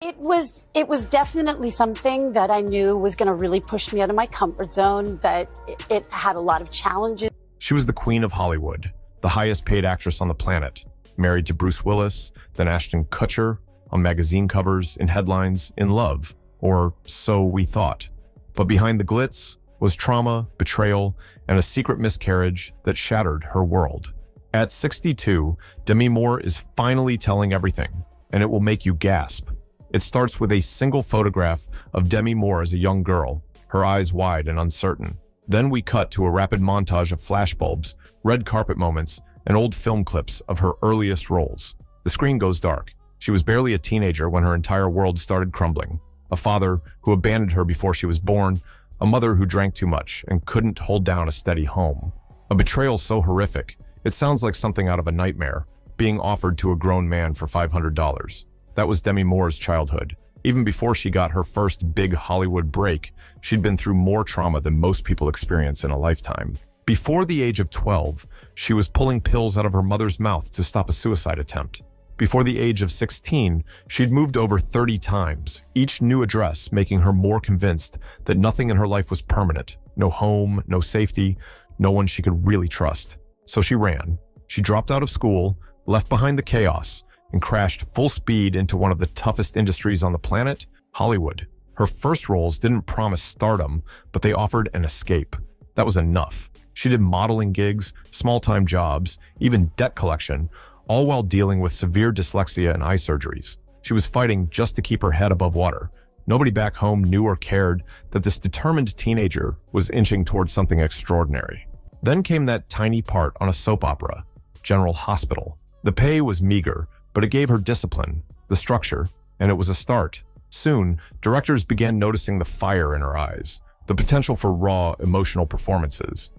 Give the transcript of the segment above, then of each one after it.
It was definitely something that I knew was going to really push me out of my comfort zone, that it had a lot of challenges. She was the queen of Hollywood, the highest paid actress on the planet, married to Bruce Willis, then Ashton Kutcher, on magazine covers, in headlines, in love, or so we thought. But behind the glitz was trauma, betrayal, and a secret miscarriage that shattered her world. At 62, Demi Moore is finally telling everything, and it will make you gasp. It starts with a single photograph of Demi Moore as a young girl, her eyes wide and uncertain. Then we cut to a rapid montage of flashbulbs, red carpet moments, and old film clips of her earliest roles. The screen goes dark. She was barely a teenager when her entire world started crumbling. A father who abandoned her before she was born, a mother who drank too much and couldn't hold down a steady home. A betrayal so horrific, it sounds like something out of a nightmare, being offered to a grown man for $500. That was Demi Moore's childhood. Even before she got her first big Hollywood break, she'd been through more trauma than most people experience in a lifetime. Before the age of 12, she was pulling pills out of her mother's mouth to stop a suicide attempt. Before the age of 16, she'd moved over 30 times, each new address making her more convinced that nothing in her life was permanent. No home, no safety, no one she could really trust. So she ran. She dropped out of school, left behind the chaos, and crashed full speed into one of the toughest industries on the planet, Hollywood. Her first roles didn't promise stardom, but they offered an escape. That was enough. She did modeling gigs, small-time jobs, even debt collection, all while dealing with severe dyslexia and eye surgeries. She was fighting just to keep her head above water. Nobody back home knew or cared that this determined teenager was inching towards something extraordinary. Then came that tiny part on a soap opera, General Hospital. The pay was meager, but it gave her discipline, the structure, and it was a start. Soon, directors began noticing the fire in her eyes, the potential for raw, emotional performances.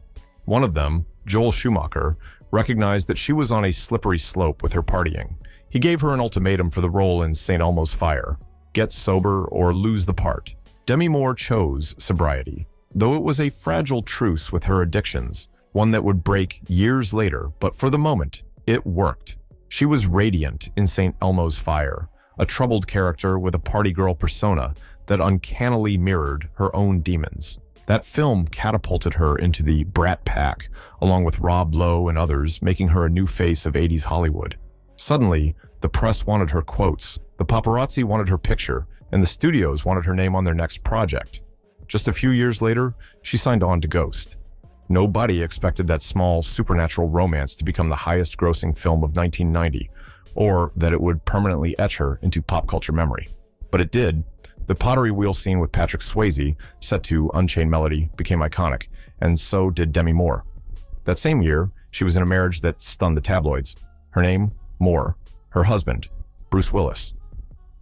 One of them, Joel Schumacher, recognized that she was on a slippery slope with her partying. He gave her an ultimatum for the role in St. Elmo's Fire: get sober or lose the part. Demi Moore chose sobriety, though it was a fragile truce with her addictions, one that would break years later, but for the moment, it worked. She was radiant in St. Elmo's Fire, a troubled character with a party girl persona that uncannily mirrored her own demons. That film catapulted her into the Brat Pack, along with Rob Lowe and others, making her a new face of 80s Hollywood. Suddenly, the press wanted her quotes, the paparazzi wanted her picture, and the studios wanted her name on their next project. Just a few years later, she signed on to Ghost. Nobody expected that small, supernatural romance to become the highest-grossing film of 1990, or that it would permanently etch her into pop culture memory. But it did. The pottery wheel scene with Patrick Swayze, set to Unchained Melody, became iconic, and so did Demi Moore. That same year, she was in a marriage that stunned the tabloids. Her name, Moore. Her husband, Bruce Willis.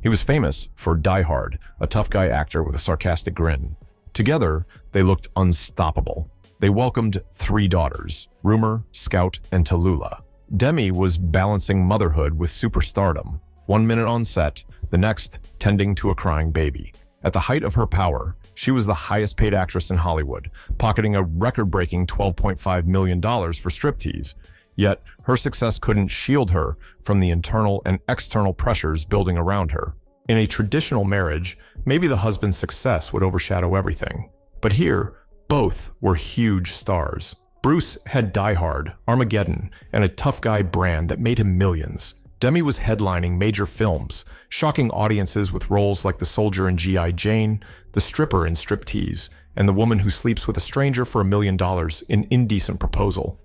He was famous for Die Hard, a tough guy actor with a sarcastic grin. Together, they looked unstoppable. They welcomed 3 daughters, Rumor, Scout, and Tallulah. Demi was balancing motherhood with superstardom. 1 minute on set, the next tending to a crying baby. At the height of her power, she was the highest paid actress in Hollywood, pocketing a record-breaking $12.5 million for striptease. Yet, her success couldn't shield her from the internal and external pressures building around her. In a traditional marriage, maybe the husband's success would overshadow everything. But here, both were huge stars. Bruce had Die Hard, Armageddon, and a tough guy brand that made him millions. Demi was headlining major films, shocking audiences with roles like the soldier in G.I. Jane, the stripper in Striptease, and the woman who sleeps with a stranger for $1 million in Indecent Proposal.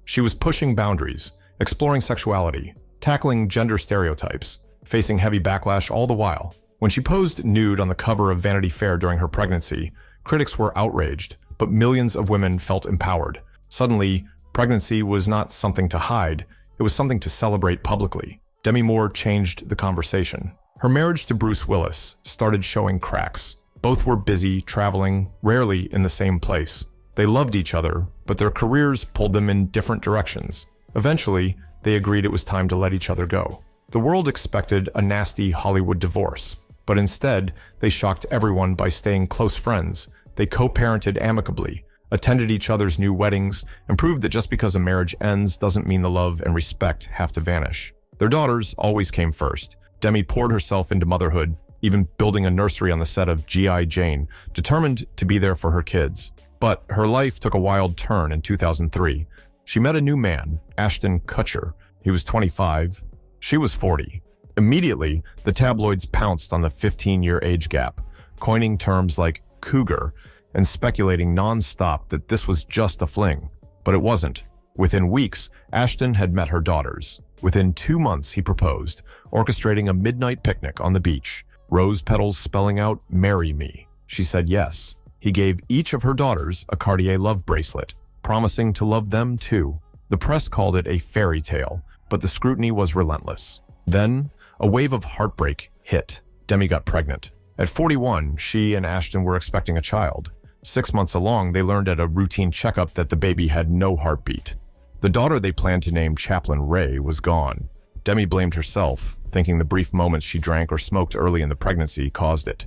She was pushing boundaries, exploring sexuality, tackling gender stereotypes, facing heavy backlash all the while. When she posed nude on the cover of Vanity Fair during her pregnancy, critics were outraged, but millions of women felt empowered. Suddenly, pregnancy was not something to hide, it was something to celebrate publicly. Demi Moore changed the conversation. Her marriage to Bruce Willis started showing cracks. Both were busy, traveling, rarely in the same place. They loved each other, but their careers pulled them in different directions. Eventually, they agreed it was time to let each other go. The world expected a nasty Hollywood divorce, but instead, they shocked everyone by staying close friends. They co-parented amicably, attended each other's new weddings, and proved that just because a marriage ends doesn't mean the love and respect have to vanish. Their daughters always came first. Demi poured herself into motherhood, even building a nursery on the set of G.I. Jane, determined to be there for her kids. But her life took a wild turn in 2003. She met a new man, Ashton Kutcher. He was 25. She was 40. Immediately, the tabloids pounced on the 15-year age gap, coining terms like cougar and speculating non-stop that this was just a fling. But it wasn't. Within weeks, Ashton had met her daughters. Within 2 months, he proposed, orchestrating a midnight picnic on the beach, rose petals spelling out, "Marry me." She said yes. He gave each of her daughters a Cartier love bracelet, promising to love them too. The press called it a fairy tale, but the scrutiny was relentless. Then, a wave of heartbreak hit. Demi got pregnant. At 41, she and Ashton were expecting a child. 6 months along, they learned at a routine checkup that the baby had no heartbeat. The daughter they planned to name Chaplain Ray was gone. Demi blamed herself, thinking the brief moments she drank or smoked early in the pregnancy caused it.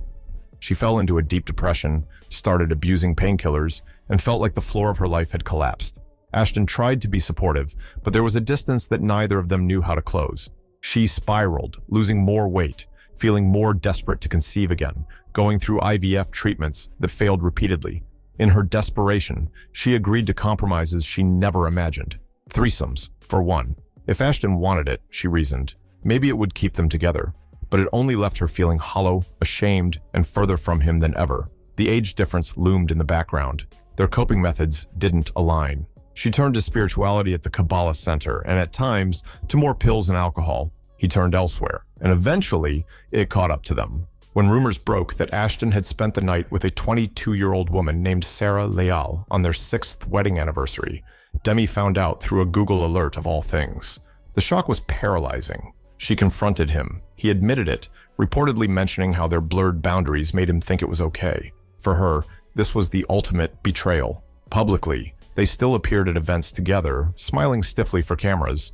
She fell into a deep depression, started abusing painkillers, and felt like the floor of her life had collapsed. Ashton tried to be supportive, but there was a distance that neither of them knew how to close. She spiraled, losing more weight, feeling more desperate to conceive again, going through IVF treatments that failed repeatedly. In her desperation, she agreed to compromises she never imagined. Threesomes, for one. If Ashton wanted it, she reasoned, maybe it would keep them together. But it only left her feeling hollow, ashamed, and further from him than ever. The age difference loomed in the background. Their coping methods didn't align. She turned to spirituality at the Kabbalah Center, and at times, to more pills and alcohol. He turned elsewhere, and eventually, it caught up to them. When rumors broke that Ashton had spent the night with a 22-year-old woman named Sarah Leal on their 6th wedding anniversary, Demi found out through a Google alert of all things. The shock was paralyzing. She confronted him. He admitted it, reportedly mentioning how their blurred boundaries made him think it was okay. For her, this was the ultimate betrayal. Publicly, they still appeared at events together, smiling stiffly for cameras.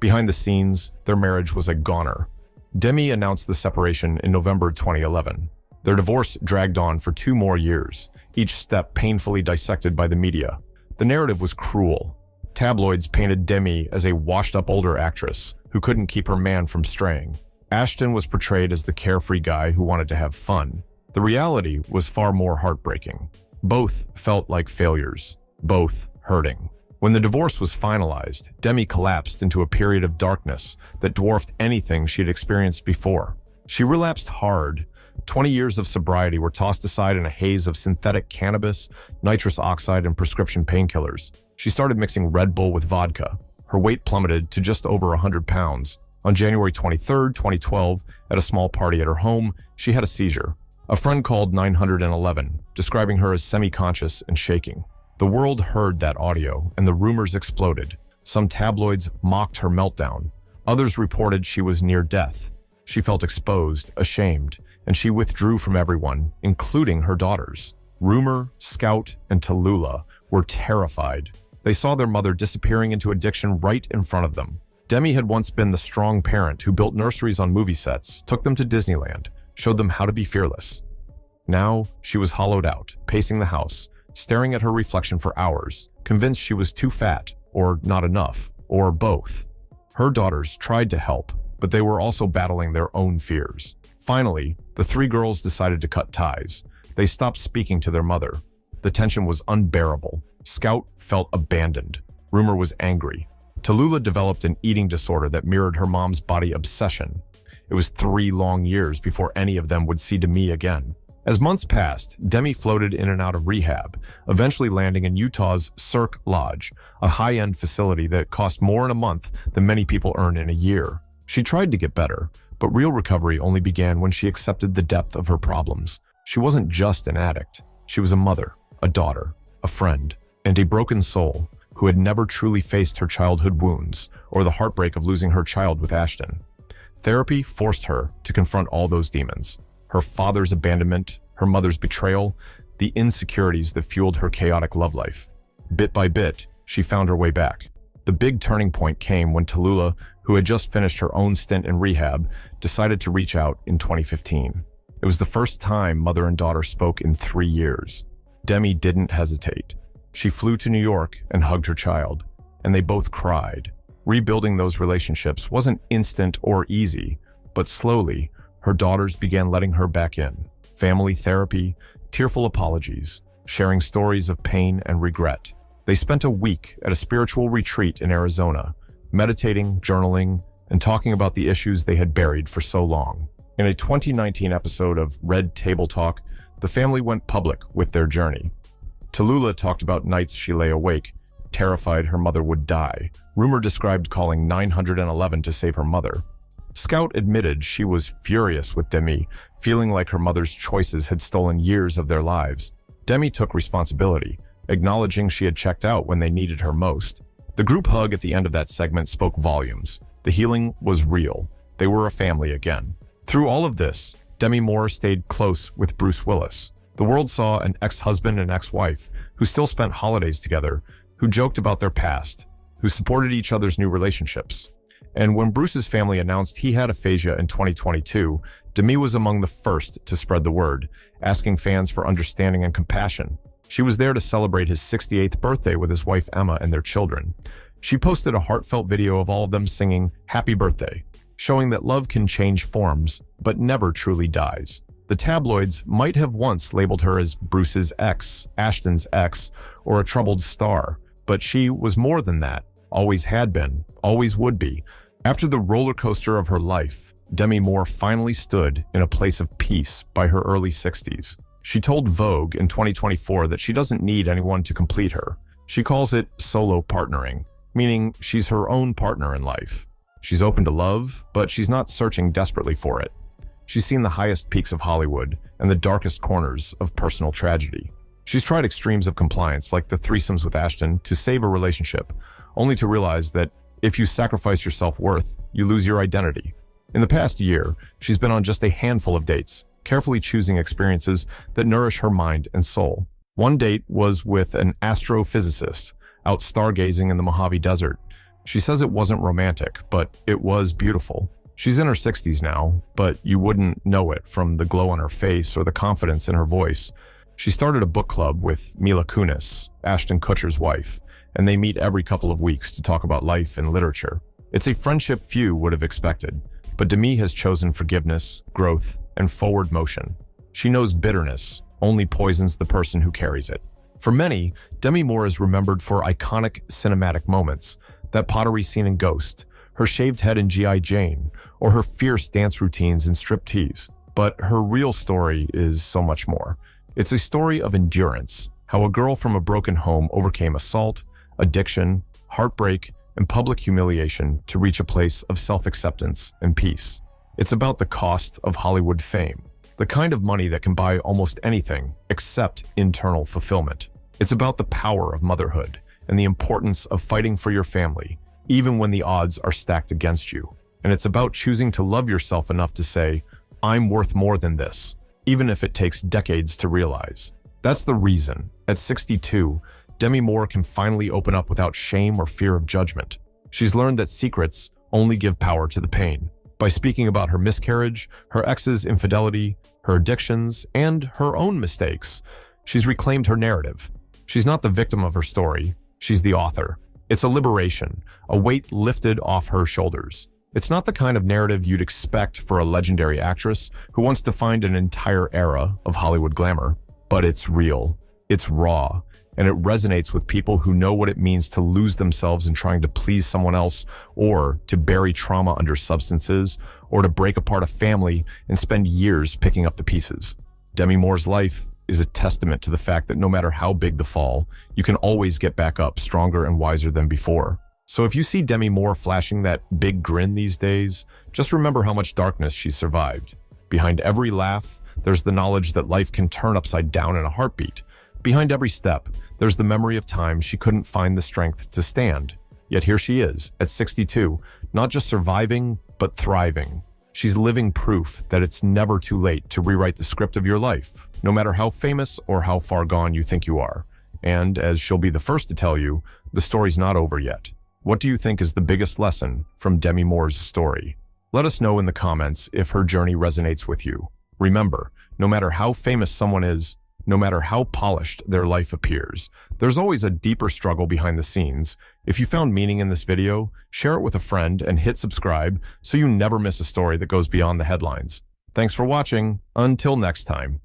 Behind the scenes, their marriage was a goner. Demi announced the separation in November 2011. Their divorce dragged on for 2 more years, each step painfully dissected by the media. The narrative was cruel. Tabloids painted Demi as a washed-up older actress who couldn't keep her man from straying. Ashton was portrayed as the carefree guy who wanted to have fun. The reality was far more heartbreaking. Both felt like failures, both hurting. When the divorce was finalized, Demi collapsed into a period of darkness that dwarfed anything she'd experienced before. She relapsed hard. 20 years of sobriety were tossed aside in a haze of synthetic cannabis, nitrous oxide, and prescription painkillers. She started mixing Red Bull with vodka. Her weight plummeted to just over 100 pounds. On January 23, 2012, at a small party at her home, she had a seizure. A friend called 911, describing her as semi-conscious and shaking. The world heard that audio, and the rumors exploded. Some tabloids mocked her meltdown. Others reported she was near death. She felt exposed, ashamed, and she withdrew from everyone, including her daughters. Rumor, Scout, and Tallulah were terrified. They saw their mother disappearing into addiction right in front of them. Demi had once been the strong parent who built nurseries on movie sets, took them to Disneyland, showed them how to be fearless. Now, she was hollowed out, pacing the house, staring at her reflection for hours, convinced she was too fat, or not enough, or both. Her daughters tried to help, but they were also battling their own fears. Finally, the 3 girls decided to cut ties. They stopped speaking to their mother. The tension was unbearable. Scout felt abandoned. Rumor was angry. Tallulah developed an eating disorder that mirrored her mom's body obsession. It was 3 long years before any of them would see Demi again. As months passed, Demi floated in and out of rehab, eventually landing in Utah's Cirque Lodge, a high-end facility that cost more in a month than many people earn in a year. She tried to get better, but real recovery only began when she accepted the depth of her problems. She wasn't just an addict. She was a mother, a daughter, a friend, and a broken soul who had never truly faced her childhood wounds or the heartbreak of losing her child with Ashton. Therapy forced her to confront all those demons. Her father's abandonment, her mother's betrayal, the insecurities that fueled her chaotic love life. Bit by bit, she found her way back. The big turning point came when Tallulah, who had just finished her own stint in rehab, decided to reach out in 2015. It was the first time mother and daughter spoke in 3 years. Demi didn't hesitate. She flew to New York and hugged her child, and they both cried. Rebuilding those relationships wasn't instant or easy, but slowly, her daughters began letting her back in. Family therapy, tearful apologies, sharing stories of pain and regret. They spent a week at a spiritual retreat in Arizona, meditating, journaling, and talking about the issues they had buried for so long. In a 2019 episode of Red Table Talk, the family went public with their journey. Tallulah talked about nights she lay awake, terrified her mother would die. Rumor described calling 911 to save her mother. Scout admitted she was furious with Demi, feeling like her mother's choices had stolen years of their lives. Demi took responsibility, acknowledging she had checked out when they needed her most. The group hug at the end of that segment spoke volumes. The healing was real. They were a family again. Through all of this, Demi Moore stayed close with Bruce Willis. The world saw an ex-husband and ex-wife who still spent holidays together, who joked about their past, who supported each other's new relationships. And when Bruce's family announced he had aphasia in 2022, Demi was among the first to spread the word, asking fans for understanding and compassion. She was there to celebrate his 68th birthday with his wife Emma and their children. She posted a heartfelt video of all of them singing "Happy Birthday," showing that love can change forms, but never truly dies. The tabloids might have once labeled her as Bruce's ex, Ashton's ex, or a troubled star, but she was more than that, always had been, always would be. After the roller coaster of her life, Demi Moore finally stood in a place of peace by her early 60s. She told Vogue in 2024 that she doesn't need anyone to complete her. She calls it solo partnering, meaning she's her own partner in life. She's open to love, but she's not searching desperately for it. She's seen the highest peaks of Hollywood and the darkest corners of personal tragedy. She's tried extremes of compliance, like the threesomes with Ashton, to save a relationship, only to realize that if you sacrifice your self-worth, you lose your identity. In the past year, she's been on just a handful of dates, carefully choosing experiences that nourish her mind and soul. One date was with an astrophysicist out stargazing in the Mojave Desert. She says it wasn't romantic, but it was beautiful. She's in her 60s now, but you wouldn't know it from the glow on her face or the confidence in her voice. She started a book club with Mila Kunis, Ashton Kutcher's wife, and they meet every couple of weeks to talk about life and literature. It's a friendship few would have expected, but Demi has chosen forgiveness, growth, and forward motion. She knows bitterness only poisons the person who carries it. For many, Demi Moore is remembered for iconic cinematic moments, that pottery scene in Ghost, her shaved head in G.I. Jane, or her fierce dance routines in Striptease. But her real story is so much more. It's a story of endurance, how a girl from a broken home overcame assault, addiction, heartbreak, and public humiliation to reach a place of self-acceptance and peace. It's about the cost of Hollywood fame, the kind of money that can buy almost anything except internal fulfillment. It's about the power of motherhood and the importance of fighting for your family, even when the odds are stacked against you. And it's about choosing to love yourself enough to say, I'm worth more than this, even if it takes decades to realize. That's the reason, at 62, Demi Moore can finally open up without shame or fear of judgment. She's learned that secrets only give power to the pain. By speaking about her miscarriage, her ex's infidelity, her addictions, and her own mistakes, she's reclaimed her narrative. She's not the victim of her story, she's the author. It's a liberation, a weight lifted off her shoulders. It's not the kind of narrative you'd expect for a legendary actress who once defined an entire era of Hollywood glamour. But it's real, it's raw, and it resonates with people who know what it means to lose themselves in trying to please someone else, or to bury trauma under substances, or to break apart a family and spend years picking up the pieces. Demi Moore's life is a testament to the fact that no matter how big the fall, you can always get back up stronger and wiser than before. So if you see Demi Moore flashing that big grin these days, just remember how much darkness she survived. Behind every laugh, there's the knowledge that life can turn upside down in a heartbeat. Behind every step, there's the memory of times she couldn't find the strength to stand. Yet here she is, at 62, not just surviving, but thriving. She's living proof that it's never too late to rewrite the script of your life, no matter how famous or how far gone you think you are. And, as she'll be the first to tell you, the story's not over yet. What do you think is the biggest lesson from Demi Moore's story? Let us know in the comments if her journey resonates with you. Remember, no matter how famous someone is, no matter how polished their life appears, there's always a deeper struggle behind the scenes. If you found meaning in this video, share it with a friend and hit subscribe so you never miss a story that goes beyond the headlines. Thanks for watching. Until next time.